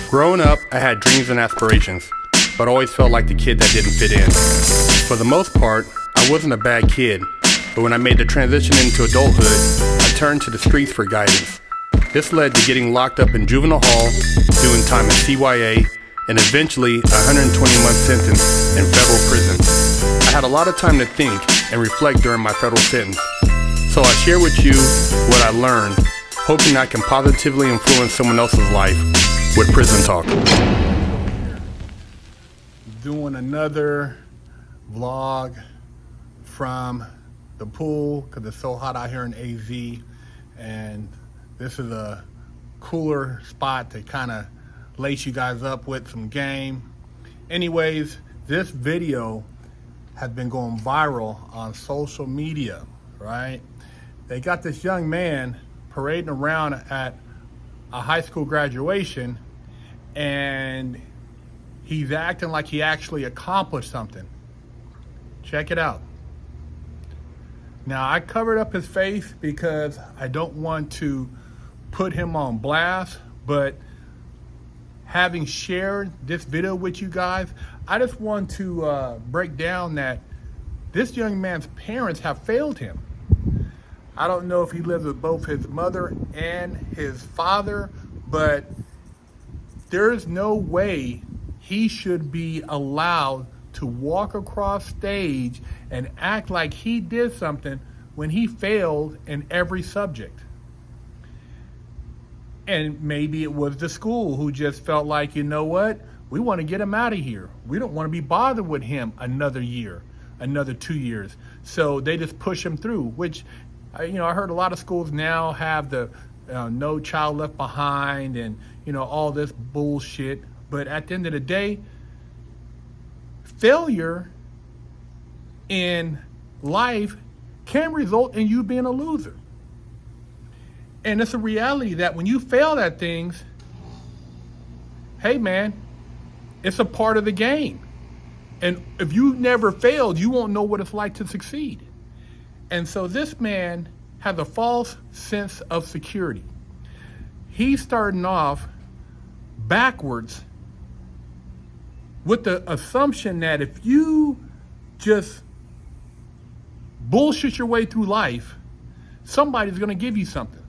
Growing up, I had dreams and aspirations, but always felt like the kid that didn't fit in. For the most part, I wasn't a bad kid, but when I made the transition into adulthood, I turned to the streets for guidance. This led to getting locked up in juvenile hall, doing time in CYA, and eventually a 120-month sentence in federal prison. I had a lot of time to think and reflect during my federal sentence, so I share with you what I learned, hoping I can positively influence someone else's life with Prison Talk. Doing another vlog from the pool because it's so hot out here in AZ, and this is a cooler spot to kind of lace you guys up with some game. Anyways, this video has been going viral on social media, right? They got this young man parading around at a high school graduation, and he's acting like he actually accomplished something. Check it out. Now, I covered up his face because I don't want to put him on blast, but having shared this video with you guys, I just want to break down that this young man's parents have failed him. I don't know if he lives with both his mother and his father, but there's no way he should be allowed to walk across stage and act like he did something when he failed in every subject. And maybe it was the school who just felt like, you know what, we want to get him out of here. We don't want to be bothered with him another year, another 2 years. So they just push him through, which, I heard a lot of schools now have the no child left behind and, all this bullshit. But at the end of the day, failure in life can result in you being a loser. And it's a reality that when you fail at things, hey man, it's a part of the game. And if you never failed, you won't know what it's like to succeed. And so this man has a false sense of security. He's starting off backwards with the assumption that if you just bullshit your way through life, somebody's going to give you something.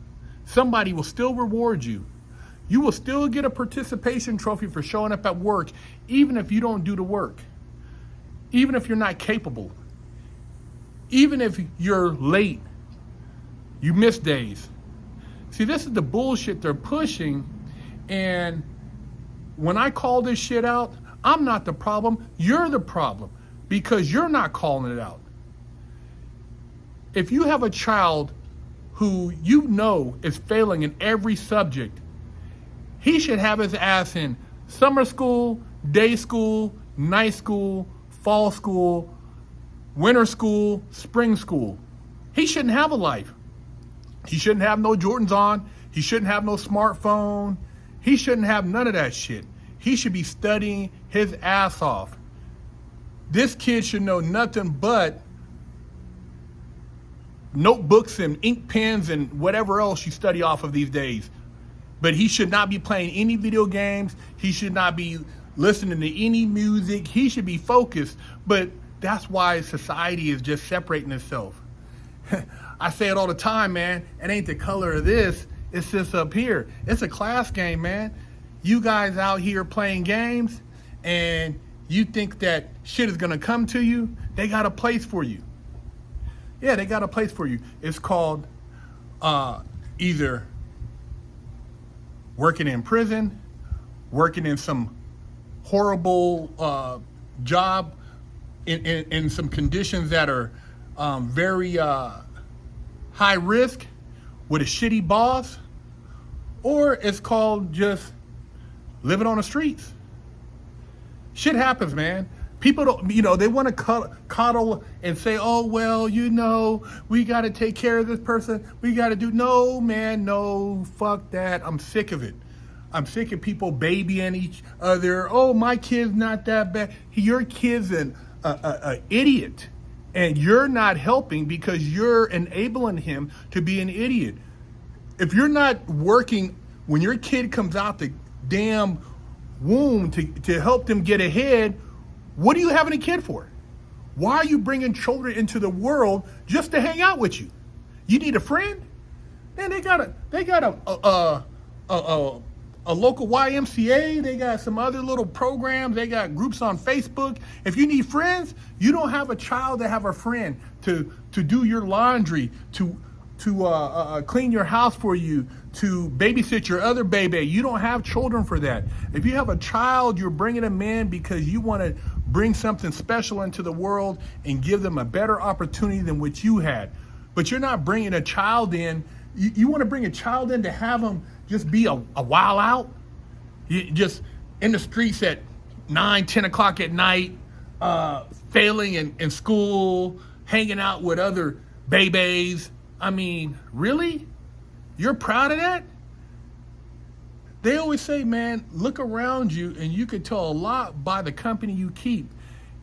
Somebody will still reward you. You will still get a participation trophy for showing up at work, even if you don't do the work, even if you're not capable, even if you're late, you miss days. See, this is the bullshit they're pushing. And when I call this shit out, I'm not the problem. You're the problem because you're not calling it out. If you have a child who is failing in every subject, he should have his ass in summer school, day school, night school, fall school, winter school, spring school. He shouldn't have a life. He shouldn't have no Jordans on. He shouldn't have no smartphone. He shouldn't have none of that shit. He should be studying his ass off. This kid should know nothing but notebooks and ink pens and whatever else you study off of these days. But he should not be playing any video games. He should not be listening to any music. He should be focused. But that's why society is just separating itself. I say it all the time, man. It ain't the color of this. It's just up here. It's a class game, man. You guys out here playing games and you think that shit is going to come to you. They got a place for you. Yeah, they got a place for you. It's called either working in prison, working in some horrible job in some conditions that are very high risk with a shitty boss, or it's called just living on the streets. Shit happens, man. People don't, they want to coddle and say, oh, well, we got to take care of this person. We got to do, no, man, no, fuck that. I'm sick of it. I'm sick of people babying each other. Oh, my kid's not that bad. Your kid's an idiot. And you're not helping because you're enabling him to be an idiot. If you're not working, when your kid comes out the damn womb to help them get ahead, what are you having a kid for? Why are you bringing children into the world just to hang out with you? You need a friend? Man, they got a local YMCA. They got some other little programs. They got groups on Facebook. If you need friends, you don't have a child to have a friend to do your laundry, to clean your house for you, to babysit your other baby. You don't have children for that. If you have a child, you're bringing them in because you want to bring something special into the world and give them a better opportunity than what you had. But you're not bringing a child in. You want to bring a child in to have them just be a while out, just in the streets at 9, 10 o'clock at night, failing in school, hanging out with other babies. I mean, really? You're proud of that? They always say, man, look around you and you can tell a lot by the company you keep.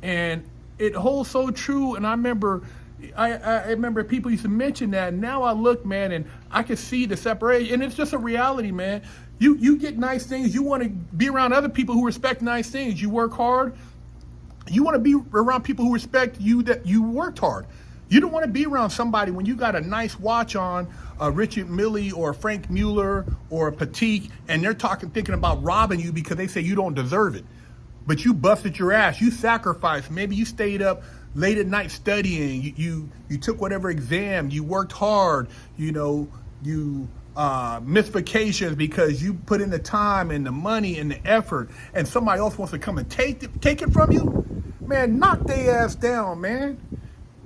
And it holds so true. And I remember people used to mention that. And now I look, man, and I can see the separation. And it's just a reality, man. You get nice things. You want to be around other people who respect nice things. You work hard. You want to be around people who respect you, that you worked hard. You don't want to be around somebody when you got a nice watch on, Richard Mille or Frank Mueller or Patek, and they're thinking about robbing you because they say you don't deserve it. But you busted your ass. You sacrificed. Maybe you stayed up late at night studying. You took whatever exam. You worked hard. You missed vacations because you put in the time and the money and the effort, and somebody else wants to come and take it from you. Man, knock their ass down, man.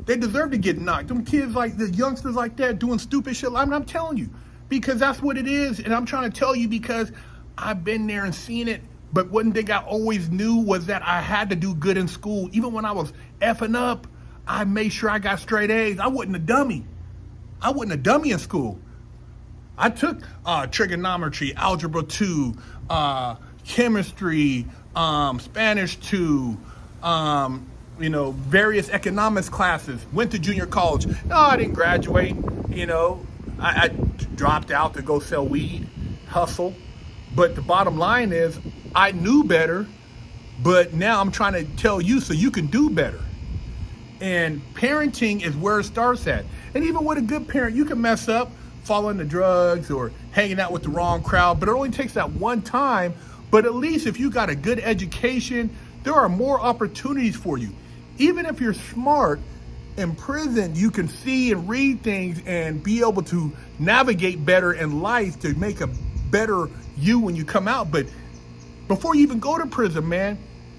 They deserve to get knocked. Them kids like the youngsters like that doing stupid shit. I'm telling you, because that's what it is. And I'm trying to tell you because I've been there and seen it. But one thing I always knew was that I had to do good in school. Even when I was effing up, I made sure I got straight A's. I wasn't a dummy. In school. I took trigonometry, algebra 2, chemistry, Spanish 2, various economics classes, went to junior college. No, I didn't graduate. I dropped out to go sell weed, hustle. But the bottom line is I knew better, but now I'm trying to tell you so you can do better. And parenting is where it starts at. And even with a good parent, you can mess up, following the drugs or hanging out with the wrong crowd, but it only takes that one time. But at least if you got a good education, there are more opportunities for you. Even if you're smart, in prison, you can see and read things and be able to navigate better in life to make a better you when you come out. But before you even go to prison, man,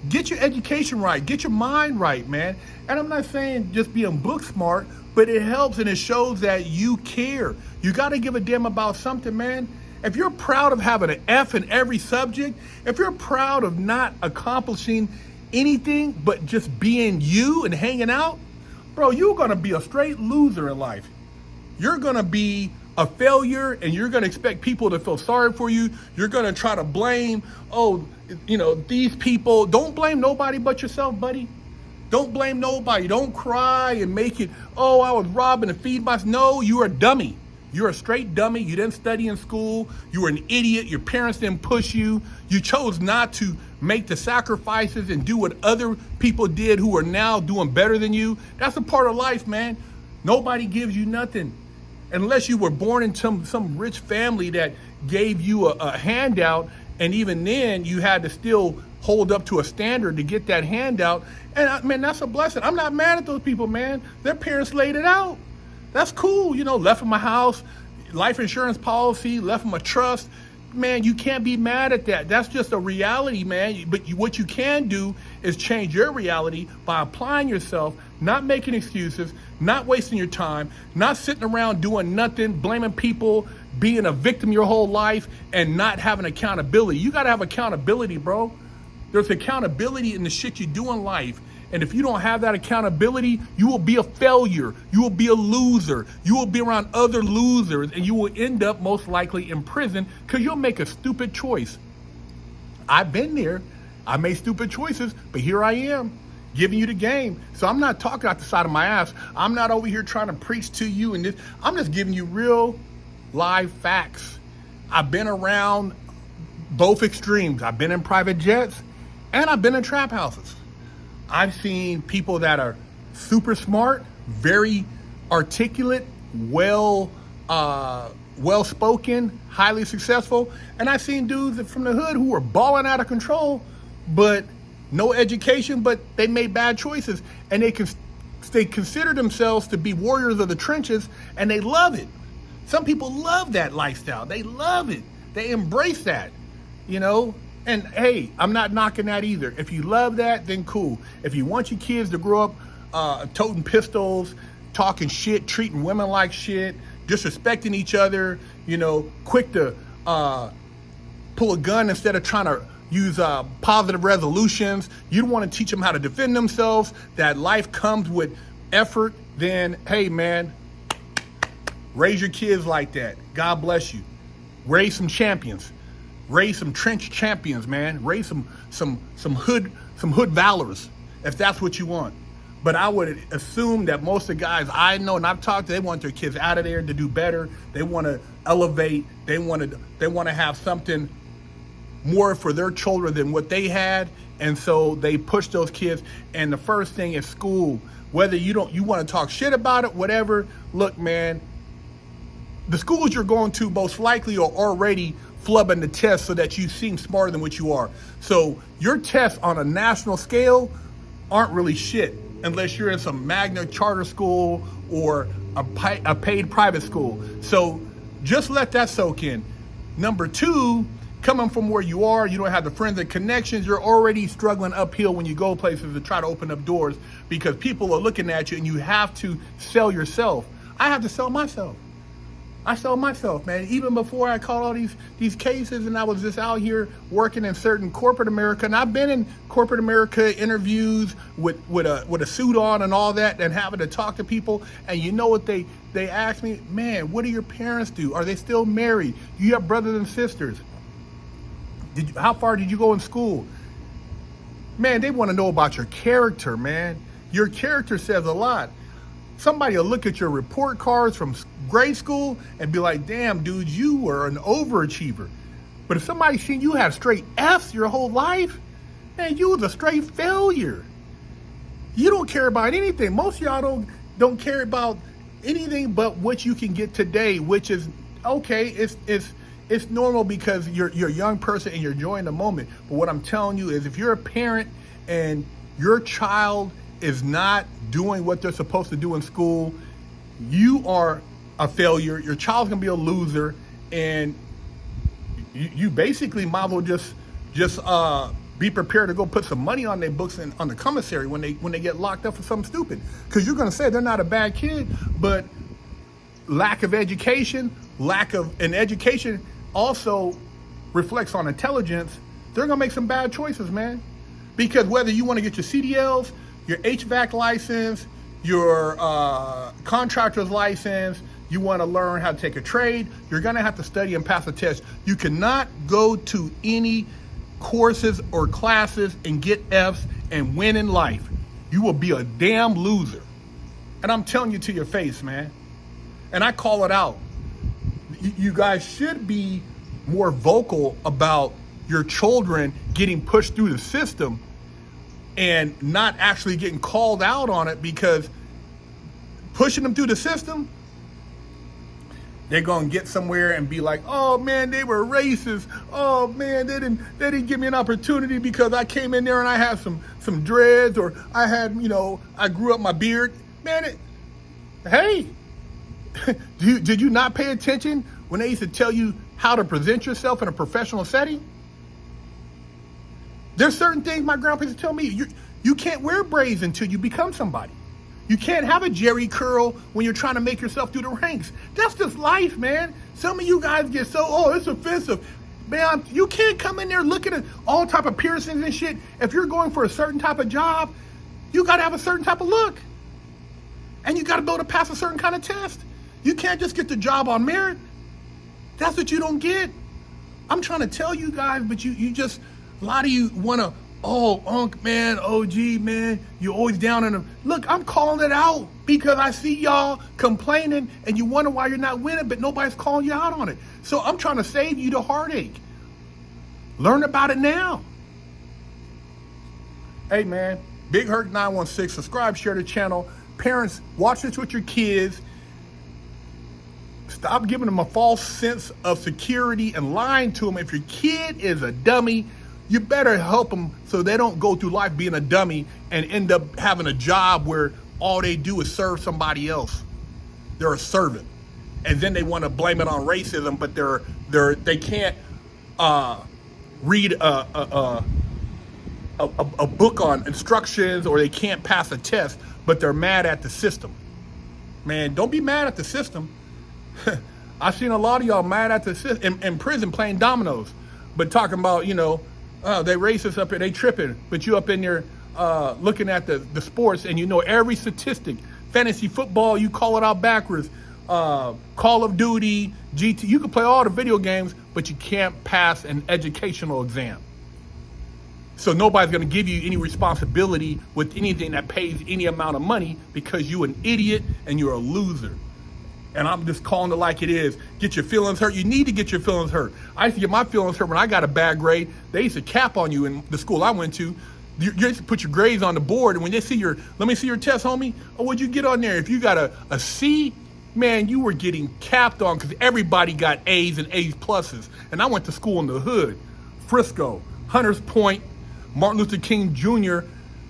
get your education right, get your mind right, man. And I'm not saying just being book smart, but it helps and it shows that you care. You got to give a damn about something, man. If you're proud of having an F in every subject, if you're proud of not accomplishing anything but just being you and hanging out, bro, you're going to be a straight loser in life. You're going to be a failure and you're going to expect people to feel sorry for you. You're going to try to blame, these people. Don't blame nobody but yourself, buddy. Don't blame nobody. Don't cry and make it, I was robbing to feed myself. No, you're a dummy. You're a straight dummy. You didn't study in school. You were an idiot. Your parents didn't push you. You chose not to make the sacrifices and do what other people did who are now doing better than you. That's a part of life, man. Nobody gives you nothing. Unless you were born in some rich family that gave you a handout, and even then you had to still hold up to a standard to get that handout. And man, that's a blessing. I'm not mad at those people, man. Their parents laid it out. That's cool, left them a house, life insurance policy, left them a trust. Man, you can't be mad at that. That's just a reality, man. But what you can do is change your reality by applying yourself, not making excuses, not wasting your time, not sitting around doing nothing, blaming people, being a victim your whole life, and not having accountability. You got to have accountability, bro. There's accountability in the shit you do in life. And if you don't have that accountability, you will be a failure. You will be a loser. You will be around other losers, and you will end up most likely in prison because you'll make a stupid choice. I've been there. I made stupid choices, but here I am giving you the game. So I'm not talking out the side of my ass. I'm not over here trying to preach to you and this. I'm just giving you real live facts. I've been around both extremes. I've been in private jets and I've been in trap houses. I've seen people that are super smart, very articulate, well spoken, highly successful, and I've seen dudes from the hood who are balling out of control, but no education, but they made bad choices, and they consider themselves to be warriors of the trenches, and they love it. Some people love that lifestyle. They love it. They embrace that, you know. And hey, I'm not knocking that either. If you love that, then cool. If you want your kids to grow up toting pistols, talking shit, treating women like shit, disrespecting each other, you know, quick to pull a gun instead of trying to use positive resolutions. You don't want to teach them how to defend themselves, that life comes with effort, then hey man, raise your kids like that. God bless you. Raise some champions. Raise some trench champions, man. Raise some hood valors, if that's what you want. But I would assume that most of the guys I know and I've talked to, they want their kids out of there to do better. They want to elevate. They want to have something more for their children than what they had, and so they push those kids. And the first thing is school. Whether you want to talk shit about it, whatever. Look, man, the schools you're going to most likely are already flubbing the test so that you seem smarter than what you are. So your tests on a national scale aren't really shit unless you're in some magna charter school or a paid private school. So just let that soak in. Number two, coming from where you are, you don't have the friends and connections, you're already struggling uphill when you go places to try to open up doors because people are looking at you and you have to sell yourself. I have to sell myself. I sell myself, man. Even before I caught all these cases and I was just out here working in certain corporate America, and I've been in corporate America interviews with a suit on and all that, and having to talk to people, and you know what they ask me? Man, what do your parents do? Are they still married? Do you have brothers and sisters? How far did you go in school? Man, they want to know about your character, man. Your character says a lot. Somebody will look at your report cards from grade school and be like, damn, dude, you were an overachiever. But if somebody's seen you have straight F's your whole life, man, you was a straight failure. You don't care about anything. Most of y'all don't care about anything but what you can get today, which is, okay, it's normal because you're a young person and you're enjoying the moment. But what I'm telling you is if you're a parent and your child is not doing what they're supposed to do in school, you are a failure. Your child's gonna be a loser, and you basically might as well just be prepared to go put some money on their books and on the commissary when they get locked up for something stupid. Because you're gonna say they're not a bad kid, but lack of education, and education also reflects on intelligence. They're gonna make some bad choices, man. Because whether you want to get your CDLs, your HVAC license, your contractor's license, you want to learn how to take a trade, you're going to have to study and pass a test. You cannot go to any courses or classes and get F's and win in life. You will be a damn loser. And I'm telling you to your face, man. And I call it out. You guys should be more vocal about your children getting pushed through the system and not actually getting called out on it, because pushing them through the system, they're gonna get somewhere and be like, oh man, they were racist. Oh man, they didn't give me an opportunity because I came in there and I had some dreads, or I had, I grew up my beard. Man, hey, did you not pay attention when they used to tell you how to present yourself in a professional setting? There's certain things my grandpa used to tell me. You can't wear braids until you become somebody. You can't have a jerry curl when you're trying to make yourself through the ranks. That's just life, man. Some of you guys get so, it's offensive. Man, you can't come in there looking at all type of piercings and shit. If you're going for a certain type of job, you got to have a certain type of look. And you got to be able to pass a certain kind of test. You can't just get the job on merit. That's what you don't get. I'm trying to tell you guys, but you just... A lot of you want to, Unc, man, OG, man, you're always down on them. Look, I'm calling it out because I see y'all complaining and you wonder why you're not winning, but nobody's calling you out on it. So I'm trying to save you the heartache. Learn about it now. Hey man, Big Hurt 916, subscribe, share the channel. Parents, watch this with your kids. Stop giving them a false sense of security and lying to them. If your kid is a dummy, you better help them so they don't go through life being a dummy and end up having a job where all they do is serve somebody else. They're a servant. And then they want to blame it on racism, but they can't read a book on instructions, or they can't pass a test, but they're mad at the system. Man, don't be mad at the system. I've seen a lot of y'all mad at the system in prison playing dominoes, but talking about, they racist up here, they tripping, but you up in there looking at the sports, and you know every statistic. Fantasy football, you call it out backwards. Call of Duty, GT, you can play all the video games, but you can't pass an educational exam. So nobody's gonna give you any responsibility with anything that pays any amount of money, because you're an idiot and you're a loser. And I'm just calling it like it is. Get your feelings hurt. You need to get your feelings hurt. I used to get my feelings hurt when I got a bad grade. They used to cap on you in the school I went to. You used to put your grades on the board, and when they see let me see your test, homie. Oh, what'd you get on there? If you got a C, man, you were getting capped on, because everybody got A's and A's pluses. And I went to school in the hood, Frisco, Hunters Point, Martin Luther King Jr.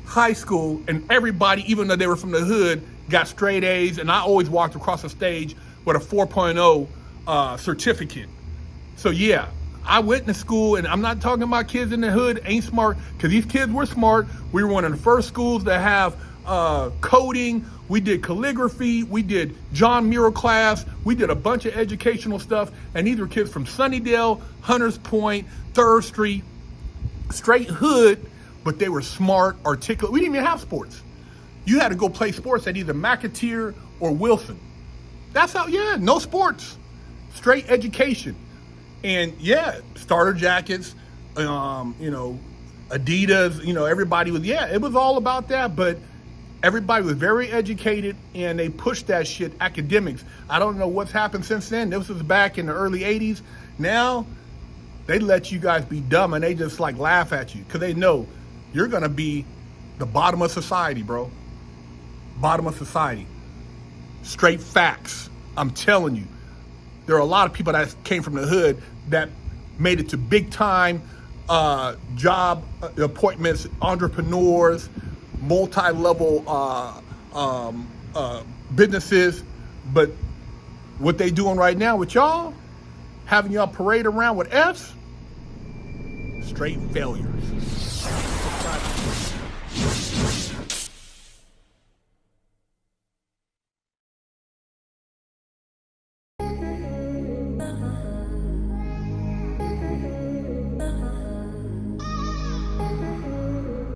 High School, and everybody, even though they were from the hood, got straight A's, and I always walked across the stage with a 4.0 certificate. So yeah, I went to school, and I'm not talking about kids in the hood ain't smart, because these kids were smart. We were one of the first schools to have coding. We did calligraphy. We did John Muir class. We did a bunch of educational stuff, and these were kids from Sunnydale, Hunters Point, 3rd Street, straight hood, but they were smart, articulate. We didn't even have sports. You had to go play sports at either McAteer or Wilson. That's how, no sports. Straight education. And starter jackets, Adidas, everybody was, it was all about that, but everybody was very educated, and they pushed that shit, academics. I don't know what's happened since then. This was back in the early 80s. Now, they let you guys be dumb, and they just laugh at you, because they know you're going to be the bottom of society, bro. Bottom of society. Straight facts. I'm telling you. There are a lot of people that came from the hood that made it to big time job appointments, entrepreneurs, multi-level businesses. But what they doing right now with y'all, having y'all parade around with F's, straight failures.